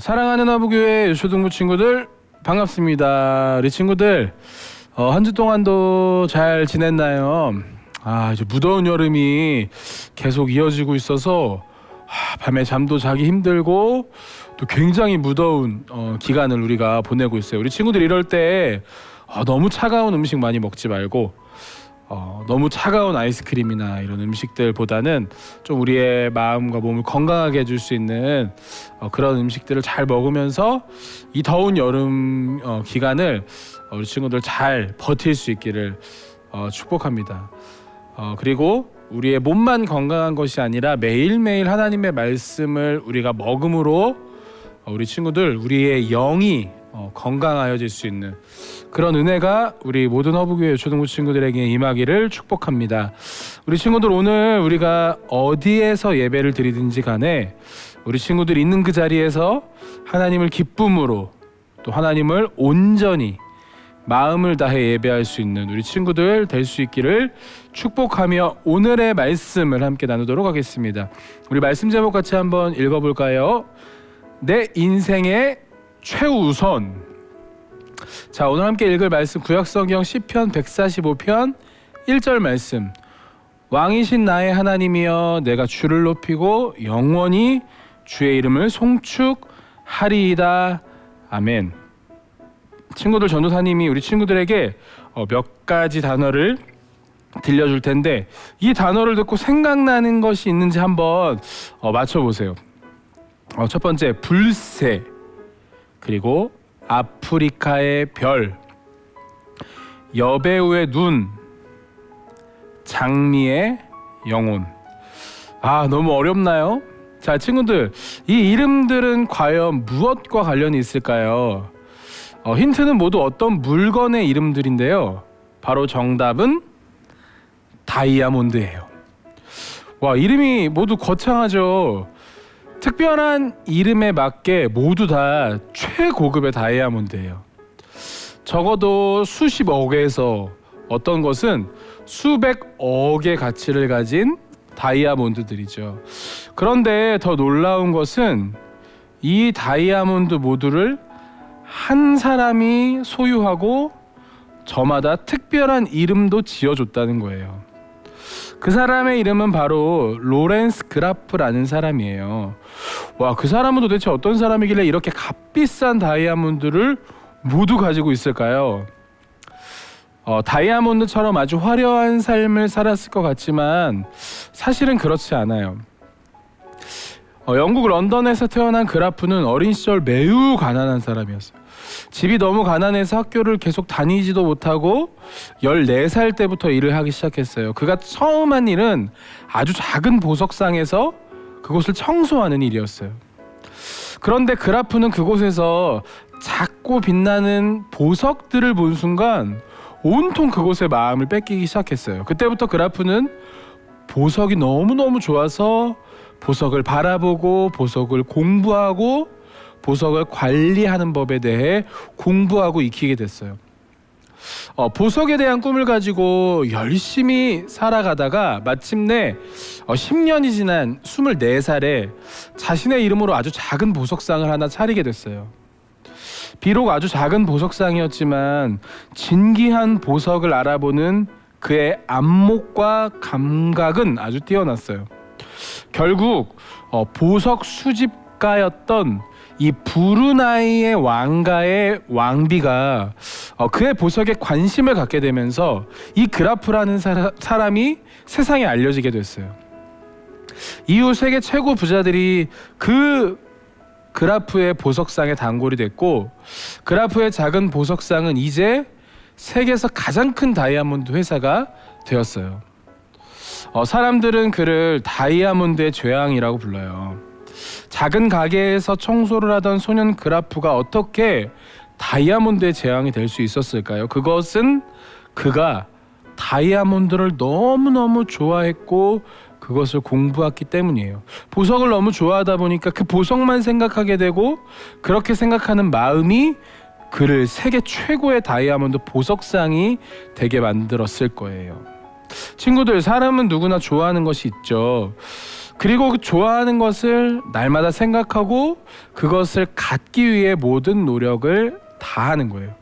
사랑하는 화부교회 유초등부 친구들 반갑습니다. 우리 친구들 한 주 동안도 잘 지냈나요? 이제 무더운 여름이 계속 이어지고 있어서 밤에 잠도 자기 힘들고 또 굉장히 무더운 기간을 우리가 보내고 있어요. 우리 친구들 이럴 때 너무 차가운 음식 많이 먹지 말고 너무 차가운 아이스크림이나 이런 음식들보다는 좀 우리의 마음과 몸을 건강하게 해줄 수 있는 그런 음식들을 잘 먹으면서 이 더운 여름 기간을 우리 친구들 잘 버틸 수 있기를 축복합니다. 그리고 우리의 몸만 건강한 것이 아니라 매일매일 하나님의 말씀을 우리가 먹음으로 우리 친구들 우리의 영이 건강하여질 수 있는 그런 은혜가 우리 모든 허브교회 초등부 친구들에게 임하기를 축복합니다. 우리 친구들 오늘 우리가 어디에서 예배를 드리든지 간에 우리 친구들 있는 그 자리에서 하나님을 기쁨으로 또 하나님을 온전히 마음을 다해 예배할 수 있는 우리 친구들 될 수 있기를 축복하며 오늘의 말씀을 함께 나누도록 하겠습니다. 우리 말씀 제목 같이 한번 읽어볼까요? 내 인생의 최우선. 자, 오늘 함께 읽을 말씀 구약성경 시편 145편 1절 말씀. 왕이신 나의 하나님이여 내가 주를 높이고 영원히 주의 이름을 송축하리이다. 아멘. 친구들, 전도사님이 우리 친구들에게 몇 가지 단어를 들려줄 텐데 이 단어를 듣고 생각나는 것이 있는지 한번 맞춰보세요. 첫 번째, 불새, 그리고 아프리카의 별, 여배우의 눈, 장미의 영혼. 너무 어렵나요? 자, 친구들, 이 이름들은 과연 무엇과 관련이 있을까요? 힌트는 모두 어떤 물건의 이름들인데요. 바로 정답은 다이아몬드예요. 이름이 모두 거창하죠. 특별한 이름에 맞게 모두 다 최고급의 다이아몬드예요. 적어도 수십억에서 어떤 것은 수백억의 가치를 가진 다이아몬드들이죠. 그런데 더 놀라운 것은 이 다이아몬드 모두를 한 사람이 소유하고 저마다 특별한 이름도 지어줬다는 거예요. 그 사람의 이름은 바로 로렌스 그라프라는 사람이에요. 그 사람은 도대체 어떤 사람이길래 이렇게 값비싼 다이아몬드를 모두 가지고 있을까요? 다이아몬드처럼 아주 화려한 삶을 살았을 것 같지만 사실은 그렇지 않아요. 영국 런던에서 태어난 그라프는 어린 시절 매우 가난한 사람이었어요. 집이 너무 가난해서 학교를 계속 다니지도 못하고 14살 때부터 일을 하기 시작했어요. 그가 처음 한 일은 아주 작은 보석상에서 그곳을 청소하는 일이었어요. 그런데 그라프는 그곳에서 작고 빛나는 보석들을 본 순간 온통 그곳의 마음을 뺏기기 시작했어요. 그때부터 그라프는 보석이 너무너무 좋아서 보석을 바라보고 보석을 공부하고 보석을 관리하는 법에 대해 공부하고 익히게 됐어요. 보석에 대한 꿈을 가지고 열심히 살아가다가 마침내 10년이 지난 24살에 자신의 이름으로 아주 작은 보석상을 하나 차리게 됐어요. 비록 아주 작은 보석상이었지만 진귀한 보석을 알아보는 그의 안목과 감각은 아주 뛰어났어요. 결국 보석 수집가였던 이 브루나이의 왕가의 왕비가 그의 보석에 관심을 갖게 되면서 이 그라프라는 사람이 세상에 알려지게 됐어요. 이후 세계 최고 부자들이 그 그라프의 보석상에 단골이 됐고 그라프의 작은 보석상은 이제 세계에서 가장 큰 다이아몬드 회사가 되었어요. 사람들은 그를 다이아몬드의 죄왕이라고 불러요. 작은 가게에서 청소를 하던 소년 그라프가 어떻게 다이아몬드의 제왕이 될 수 있었을까요? 그것은 그가 다이아몬드를 너무너무 좋아했고 그것을 공부했기 때문이에요. 보석을 너무 좋아하다 보니까 그 보석만 생각하게 되고 그렇게 생각하는 마음이 그를 세계 최고의 다이아몬드 보석상이 되게 만들었을 거예요. 친구들, 사람은 누구나 좋아하는 것이 있죠. 그리고 그 좋아하는 것을 날마다 생각하고 그것을 갖기 위해 모든 노력을 다하는 거예요.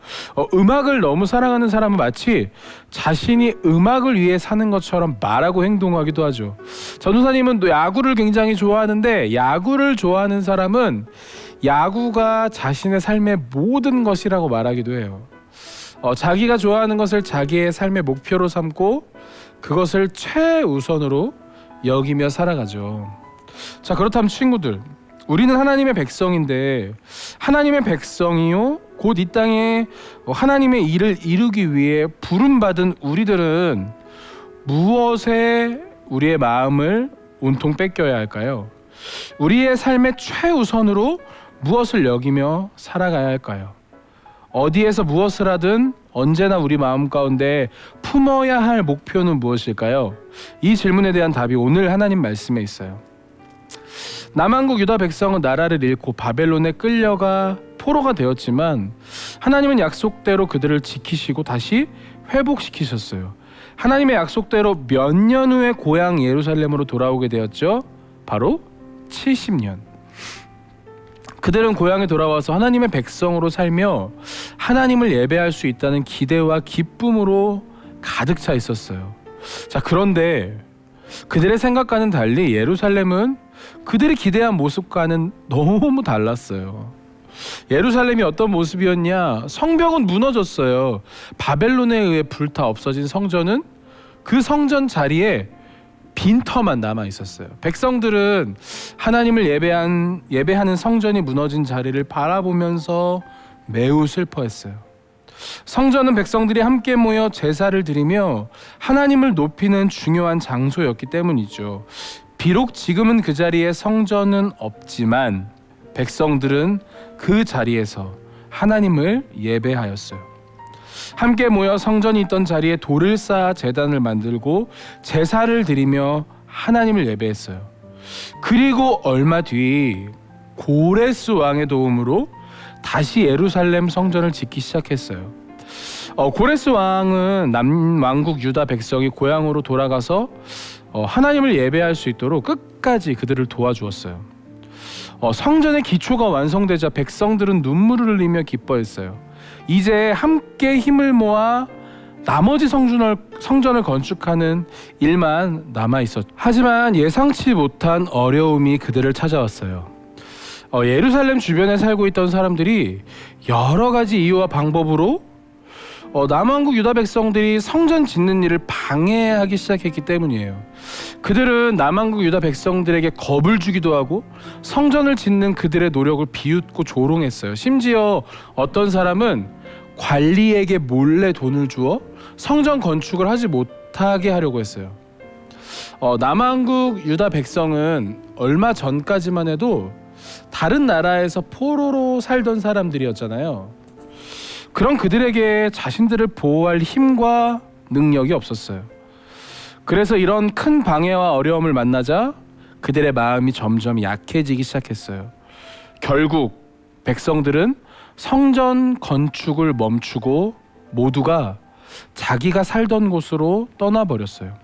음악을 너무 사랑하는 사람은 마치 자신이 음악을 위해 사는 것처럼 말하고 행동하기도 하죠. 전도사님은 또 야구를 굉장히 좋아하는데, 야구를 좋아하는 사람은 야구가 자신의 삶의 모든 것이라고 말하기도 해요. 자기가 좋아하는 것을 자기의 삶의 목표로 삼고 그것을 최우선으로 여기며 살아가죠. 자, 그렇다면 친구들, 우리는 하나님의 백성인데, 하나님의 백성이요 곧 이 땅에 하나님의 일을 이루기 위해 부름받은 우리들은 무엇에 우리의 마음을 온통 뺏겨야 할까요? 우리의 삶의 최우선으로 무엇을 여기며 살아가야 할까요? 어디에서 무엇을 하든 언제나 우리 마음 가운데 품어야 할 목표는 무엇일까요? 이 질문에 대한 답이 오늘 하나님 말씀에 있어요. 남한국 유다 백성은 나라를 잃고 바벨론에 끌려가 포로가 되었지만 하나님은 약속대로 그들을 지키시고 다시 회복시키셨어요. 하나님의 약속대로 몇 년 후에 고향 예루살렘으로 돌아오게 되었죠. 바로 70년. 그들은 고향에 돌아와서 하나님의 백성으로 살며 하나님을 예배할 수 있다는 기대와 기쁨으로 가득 차 있었어요. 자, 그런데 그들의 생각과는 달리 예루살렘은 그들이 기대한 모습과는 너무 달랐어요. 예루살렘이 어떤 모습이었냐? 성벽은 무너졌어요. 바벨론에 의해 불타 없어진 성전은 그 성전 자리에 빈터만 남아 있었어요. 백성들은 하나님을 예배하는 성전이 무너진 자리를 바라보면서 매우 슬퍼했어요. 성전은 백성들이 함께 모여 제사를 드리며 하나님을 높이는 중요한 장소였기 때문이죠. 비록 지금은 그 자리에 성전은 없지만 백성들은 그 자리에서 하나님을 예배하였어요. 함께 모여 성전이 있던 자리에 돌을 쌓아 제단을 만들고 제사를 드리며 하나님을 예배했어요. 그리고 얼마 뒤 고레스 왕의 도움으로 다시 예루살렘 성전을 짓기 시작했어요. 고레스 왕은 남왕국 유다 백성이 고향으로 돌아가서 하나님을 예배할 수 있도록 끝까지 그들을 도와주었어요. 성전의 기초가 완성되자 백성들은 눈물을 흘리며 기뻐했어요. 이제 함께 힘을 모아 나머지 성전을 건축하는 일만 남아있었죠. 하지만 예상치 못한 어려움이 그들을 찾아왔어요. 예루살렘 주변에 살고 있던 사람들이 여러 가지 이유와 방법으로 남왕국 유다 백성들이 성전 짓는 일을 방해하기 시작했기 때문이에요. 그들은 남왕국 유다 백성들에게 겁을 주기도 하고 성전을 짓는 그들의 노력을 비웃고 조롱했어요. 심지어 어떤 사람은 관리에게 몰래 돈을 주어 성전 건축을 하지 못하게 하려고 했어요. 남왕국 유다 백성은 얼마 전까지만 해도 다른 나라에서 포로로 살던 사람들이었잖아요. 그런 그들에게 자신들을 보호할 힘과 능력이 없었어요. 그래서 이런 큰 방해와 어려움을 만나자 그들의 마음이 점점 약해지기 시작했어요. 결국 백성들은 성전 건축을 멈추고 모두가 자기가 살던 곳으로 떠나버렸어요.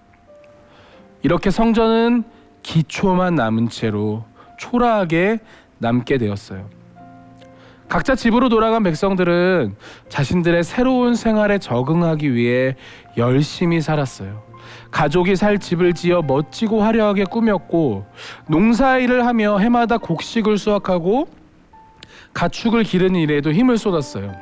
이렇게 성전은 기초만 남은 채로 초라하게 남게 되었어요. 각자 집으로 돌아간 백성들은 자신들의 새로운 생활에 적응하기 위해 열심히 살았어요. 가족이 살 집을 지어 멋지고 화려하게 꾸몄고 농사일을 하며 해마다 곡식을 수확하고 가축을 기르는 일에도 힘을 쏟았어요.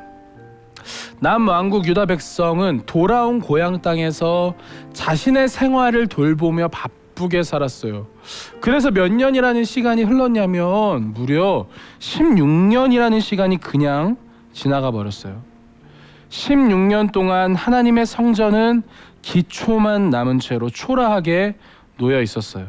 남왕국 유다 백성은 돌아온 고향 땅에서 자신의 생활을 돌보며 바쁘게 살았어요. 그래서 몇 년이라는 시간이 흘렀냐면 무려 16년이라는 시간이 그냥 지나가 버렸어요. 16년 동안 하나님의 성전은 기초만 남은 채로 초라하게 놓여 있었어요.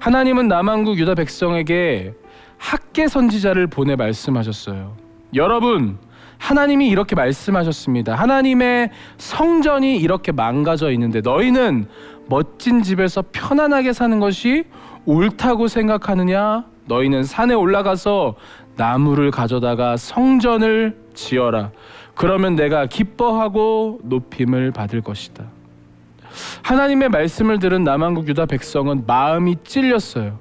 하나님은 남왕국 유다 백성에게 학개 선지자를 보내 말씀하셨어요. 여러분, 하나님이 이렇게 말씀하셨습니다. 하나님의 성전이 이렇게 망가져 있는데 너희는 멋진 집에서 편안하게 사는 것이 옳다고 생각하느냐? 너희는 산에 올라가서 나무를 가져다가 성전을 지어라. 그러면 내가 기뻐하고 높임을 받을 것이다. 하나님의 말씀을 들은 남한국 유다 백성은 마음이 찔렸어요.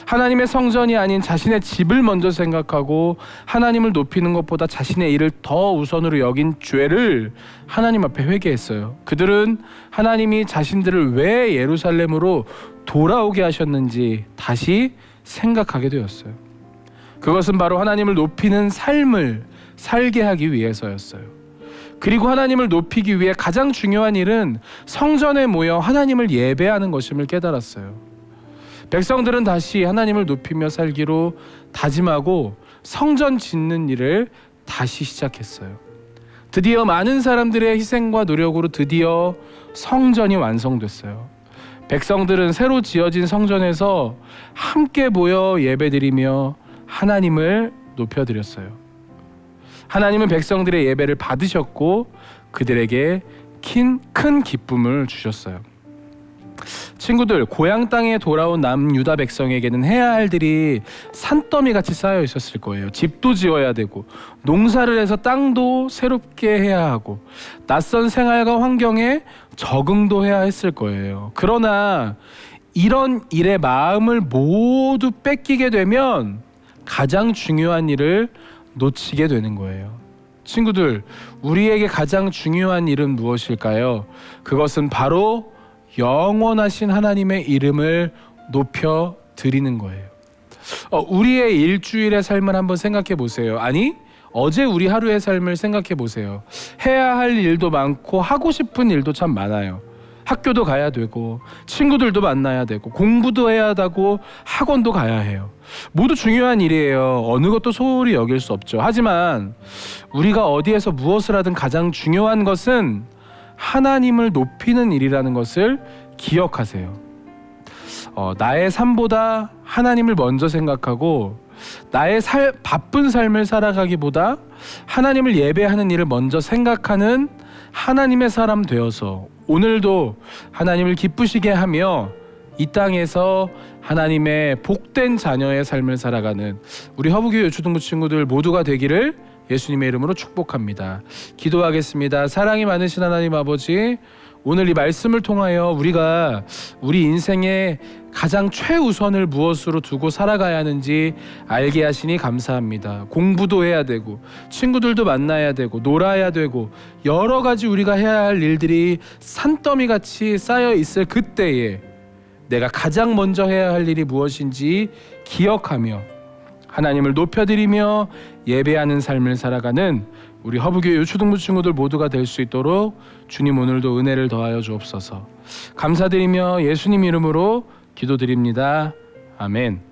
하나님의 성전이 아닌 자신의 집을 먼저 생각하고 하나님을 높이는 것보다 자신의 일을 더 우선으로 여긴 죄를 하나님 앞에 회개했어요. 그들은 하나님이 자신들을 왜 예루살렘으로 돌아오게 하셨는지 다시 생각하게 되었어요. 그것은 바로 하나님을 높이는 삶을 살게 하기 위해서였어요. 그리고 하나님을 높이기 위해 가장 중요한 일은 성전에 모여 하나님을 예배하는 것임을 깨달았어요. 백성들은 다시 하나님을 높이며 살기로 다짐하고 성전 짓는 일을 다시 시작했어요. 드디어 많은 사람들의 희생과 노력으로 드디어 성전이 완성됐어요. 백성들은 새로 지어진 성전에서 함께 모여 예배드리며 하나님을 높여드렸어요. 하나님은 백성들의 예배를 받으셨고 그들에게 큰 기쁨을 주셨어요. 친구들, 고향 땅에 돌아온 남유다 백성에게는 해야 할 일이 산더미 같이 쌓여 있었을 거예요. 집도 지어야 되고 농사를 해서 땅도 새롭게 해야 하고 낯선 생활과 환경에 적응도 해야 했을 거예요. 그러나 이런 일에 마음을 모두 뺏기게 되면 가장 중요한 일을 놓치게 되는 거예요. 친구들, 우리에게 가장 중요한 일은 무엇일까요? 그것은 바로 영원하신 하나님의 이름을 높여 드리는 거예요. 우리의 일주일의 삶을 한번 생각해 보세요. 아니, 어제 우리 하루의 삶을 생각해 보세요. 해야 할 일도 많고 하고 싶은 일도 참 많아요. 학교도 가야 되고 친구들도 만나야 되고 공부도 해야 하고 학원도 가야 해요. 모두 중요한 일이에요. 어느 것도 소홀히 여길 수 없죠. 하지만 우리가 어디에서 무엇을 하든 가장 중요한 것은 하나님을 높이는 일이라는 것을 기억하세요. 나의 삶보다 하나님을 먼저 생각하고 나의 바쁜 삶을 살아가기보다 하나님을 예배하는 일을 먼저 생각하는 하나님의 사람 되어서 오늘도 하나님을 기쁘시게 하며 이 땅에서 하나님의 복된 자녀의 삶을 살아가는 우리 허브교회 유초등부 친구들 모두가 되기를 예수님의 이름으로 축복합니다. 기도하겠습니다. 사랑이 많으신 하나님 아버지, 오늘 이 말씀을 통하여 우리가 우리 인생의 가장 최우선을 무엇으로 두고 살아가야 하는지 알게 하시니 감사합니다. 공부도 해야 되고 친구들도 만나야 되고 놀아야 되고 여러 가지 우리가 해야 할 일들이 산더미같이 쌓여 있을 그때에 내가 가장 먼저 해야 할 일이 무엇인지 기억하며 하나님을 높여드리며 예배하는 삶을 살아가는 우리 허브교회 유초등부 친구들 모두가 될 수 있도록 주님 오늘도 은혜를 더하여 주옵소서. 감사드리며 예수님 이름으로 기도드립니다. 아멘.